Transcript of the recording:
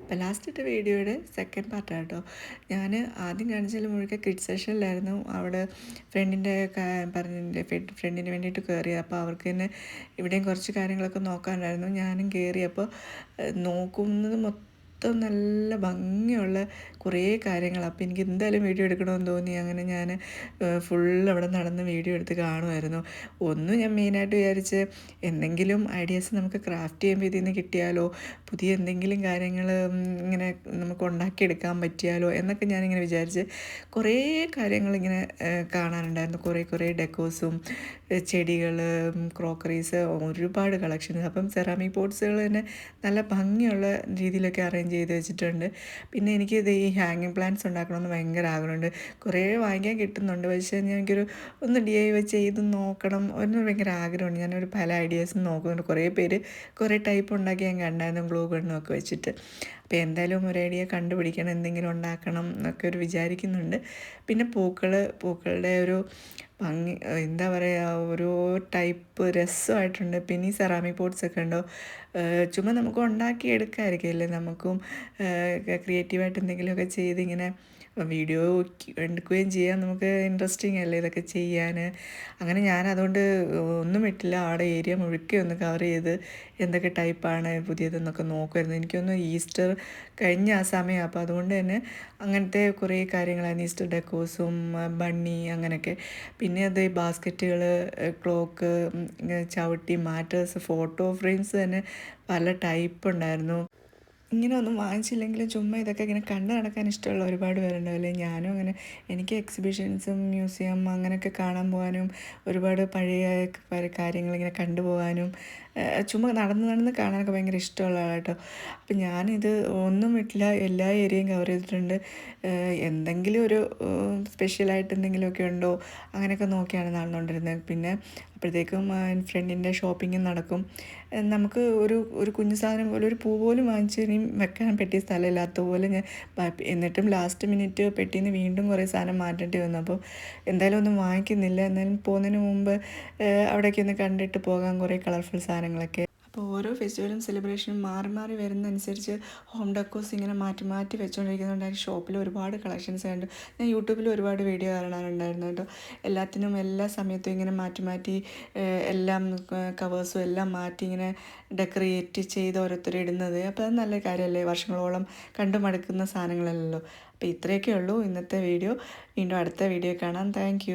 അപ്പോൾ ലാസ്റ്റ് വീഡിയോയുടെ സെക്കൻഡ് പാർട്ടാണ് കേട്ടോ. ഞാൻ ആദ്യം കാണിച്ചാൽ മുഴുക്കെ കിഡ്സ് സെഷനിലായിരുന്നു. അവിടെ ഫ്രണ്ടിൻ്റെ ഫ്രണ്ടിന് വേണ്ടിയിട്ട് കയറിയത്. അപ്പോൾ അവർക്ക് തന്നെ ഇവിടെയും കുറച്ച് കാര്യങ്ങളൊക്കെ നോക്കാനുണ്ടായിരുന്നു. ഞാനും കയറിയപ്പോൾ നോക്കുന്നത് മൊത്തം നല്ല ഭംഗിയുള്ള കുറേ കാര്യങ്ങൾ. അപ്പോൾ എനിക്ക് എന്തായാലും വീഡിയോ എടുക്കണമെന്ന് തോന്നി. അങ്ങനെ ഞാൻ അവിടെ നടന്ന് വീഡിയോ എടുത്ത് കാണുമായിരുന്നു. ഒന്നും ഞാൻ മെയിനായിട്ട് വിചാരിച്ച് എന്തെങ്കിലും ഐഡിയാസ് നമുക്ക് ക്രാഫ്റ്റ് ചെയ്യുമ്പോൾ ഇതിൽ നിന്ന് കിട്ടിയാലോ, പുതിയ എന്തെങ്കിലും കാര്യങ്ങൾ ഇങ്ങനെ നമുക്ക് ഉണ്ടാക്കിയെടുക്കാൻ പറ്റിയാലോ എന്നൊക്കെ ഞാനിങ്ങനെ വിചാരിച്ച് കുറേ കാര്യങ്ങളിങ്ങനെ കാണാനുണ്ടായിരുന്നു. കുറേ ഡെക്കോസും ചെടികൾ, ക്രോക്കറീസ്, ഒരുപാട് കളക്ഷൻസ്. അപ്പം സെറാമിക് പോട്ട്സുകൾ തന്നെ നല്ല ഭംഗിയുള്ള രീതിയിലൊക്കെ അറേഞ്ച് ചെയ്ത് വെച്ചിട്ടുണ്ട്. പിന്നെ എനിക്കിത് ഈ ഹാങ്ങിങ് പ്ലാന്റ്സ് ഉണ്ടാക്കണമെന്ന് ഭയങ്കര ആഗ്രഹമുണ്ട്. കുറേ വാങ്ങിക്കാൻ കിട്ടുന്നുണ്ട്, പക്ഷേ എനിക്കൊരു ഒന്ന് DIY ചെയ്ത് നോക്കണം എന്ന് ഭയങ്കര ആഗ്രഹമുണ്ട്. ഞാനൊരു പല ഐഡിയാസും നോക്കുന്നുണ്ട്. കുറേ പേര് കുറേ ടൈപ്പ് ഉണ്ടാക്കി ഞാൻ കണ്ടായിരുന്നു, ഗ്ലൂ ഗണ്ണും ഒക്കെ വെച്ചിട്ട്. അപ്പോൾ എന്തായാലും ഒരു ഐഡിയ കണ്ടുപിടിക്കണം, എന്തെങ്കിലും ഉണ്ടാക്കണം എന്നൊക്കെ ഒരു വിചാരിക്കുന്നുണ്ട്. പിന്നെ പൂക്കളുടെ ഒരു ഭംഗി, എന്താ പറയുക, ഓരോ ടൈപ്പ് രസമായിട്ടുണ്ട്. പിന്നെ ഈ സെറാമിക് പോട്ട്സൊക്കെ ഉണ്ടോ, ചുമ്മാ നമുക്ക് ഉണ്ടാക്കി എടുക്കാമായിരിക്കില്ലേ, നമുക്കും ക്രിയേറ്റീവായിട്ട് എന്തെങ്കിലുമൊക്കെ ചെയ്ത് ഇങ്ങനെ വീഡിയോ എടുക്കുകയും ചെയ്യാം. നമുക്ക് ഇൻട്രസ്റ്റിംഗ് അല്ലേ ഇതൊക്കെ ചെയ്യാൻ. അങ്ങനെ ഞാൻ അതുകൊണ്ട് ഒന്നും വിട്ടില്ല, അവിടെ ഏരിയ മുഴുക്കെ ഒന്ന് കവർ ചെയ്ത് എന്തൊക്കെ ടൈപ്പാണ് പുതിയതെന്നൊക്കെ നോക്കുമായിരുന്നു. എനിക്കൊന്ന് ഈസ്റ്റർ കഴിഞ്ഞ ആ സമയം, അപ്പോൾ അതുകൊണ്ട് തന്നെ അങ്ങനത്തെ കുറേ കാര്യങ്ങളായിരുന്നു. ഈസ്റ്റർ ഡെക്കോസും ബണ്ണി അങ്ങനെയൊക്കെ. പിന്നെ അത് ബാസ്ക്കറ്റുകൾ, ക്ലോക്ക്, ചവിട്ടി, മാറ്റേഴ്സ്, ഫോട്ടോ ഫ്രെയിംസ് തന്നെ പല ടൈപ്പ് ഉണ്ടായിരുന്നു. ഇങ്ങനെ ഒന്നും വാങ്ങിച്ചില്ലെങ്കിലും ചുമ്മാ ഇതൊക്കെ ഇങ്ങനെ കണ്ടു നടക്കാൻ ഇഷ്ടമുള്ള ഒരുപാട് പേരുണ്ടാവില്ലേ. ഞാനും അങ്ങനെ, എനിക്ക് എക്സിബിഷൻസും മ്യൂസിയം അങ്ങനെയൊക്കെ കാണാൻ പോകാനും ഒരുപാട് പഴയ കാര്യങ്ങളിങ്ങനെ കണ്ടുപോകാനും ചുമ്മാ നടന്ന് കാണാനൊക്കെ ഭയങ്കര ഇഷ്ടമുള്ള ആളാണ് കേട്ടോ. അപ്പം ഞാനിത് ഒന്നും വിട്ടില്ല, എല്ലാ ഏരിയയും കവർ ചെയ്തിട്ടുണ്ട്. എന്തെങ്കിലും ഒരു സ്പെഷ്യലായിട്ട് എന്തെങ്കിലുമൊക്കെ ഉണ്ടോ അങ്ങനെയൊക്കെ നോക്കിയാണ് നടന്നുകൊണ്ടിരുന്നത്. പിന്നെ അപ്പോഴത്തേക്കും ഫ്രണ്ടിൻ്റെ ഷോപ്പിങ്ങും നടക്കും. നമുക്ക് ഒരു കുഞ്ഞു സാധനം പോലെ, ഒരു പൂ പോലും വാങ്ങിച്ച് ഇനിയും വെക്കാൻ പറ്റിയ സ്ഥലമില്ലാത്ത പോലെ ഞാൻ, എന്നിട്ടും ലാസ്റ്റ് മിനിറ്റ് പെട്ടിയിൽ നിന്ന് വീണ്ടും കുറേ സാധനം മാറ്റേണ്ടി വന്നു. അപ്പോൾ എന്തായാലും ഒന്നും വാങ്ങിക്കുന്നില്ല. എന്നാലും പോകുന്നതിന് മുമ്പ് അവിടേക്ക് ഒന്ന് കണ്ടിട്ട് പോകാൻ, കുറേ കളർഫുൾ സാധനങ്ങളൊക്കെ. അപ്പോൾ ഓരോ ഫെസ്റ്റിവലും സെലിബ്രേഷനും മാറി മാറി വരുന്നതനുസരിച്ച് ഹോം ഡെക്കോസ് ഇങ്ങനെ മാറ്റി വെച്ചുകൊണ്ടിരിക്കുന്നുണ്ടായിരുന്നു. ഷോപ്പിൽ ഒരുപാട് കളക്ഷൻസ് കണ്ടു. ഞാൻ യൂട്യൂബിൽ ഒരുപാട് വീഡിയോ കാണാനുണ്ടായിരുന്നു കേട്ടോ. എല്ലാത്തിനും എല്ലാ സമയത്തും ഇങ്ങനെ മാറ്റി എല്ലാം കവേഴ്സും എല്ലാം മാറ്റി ഇങ്ങനെ ഡെക്കറേറ്റ് ചെയ്ത് ഓരോരുത്തർ ഇടുന്നത്. അപ്പോൾ അത് നല്ല കാര്യമല്ലേ, വർഷങ്ങളോളം കണ്ടു മടുക്കുന്ന സാധനങ്ങളല്ലല്ലോ. അപ്പോൾ ഇത്രയൊക്കെ ഉള്ളൂ ഇന്നത്തെ വീഡിയോ. വീണ്ടും അടുത്ത വീഡിയോ കാണാം. താങ്ക്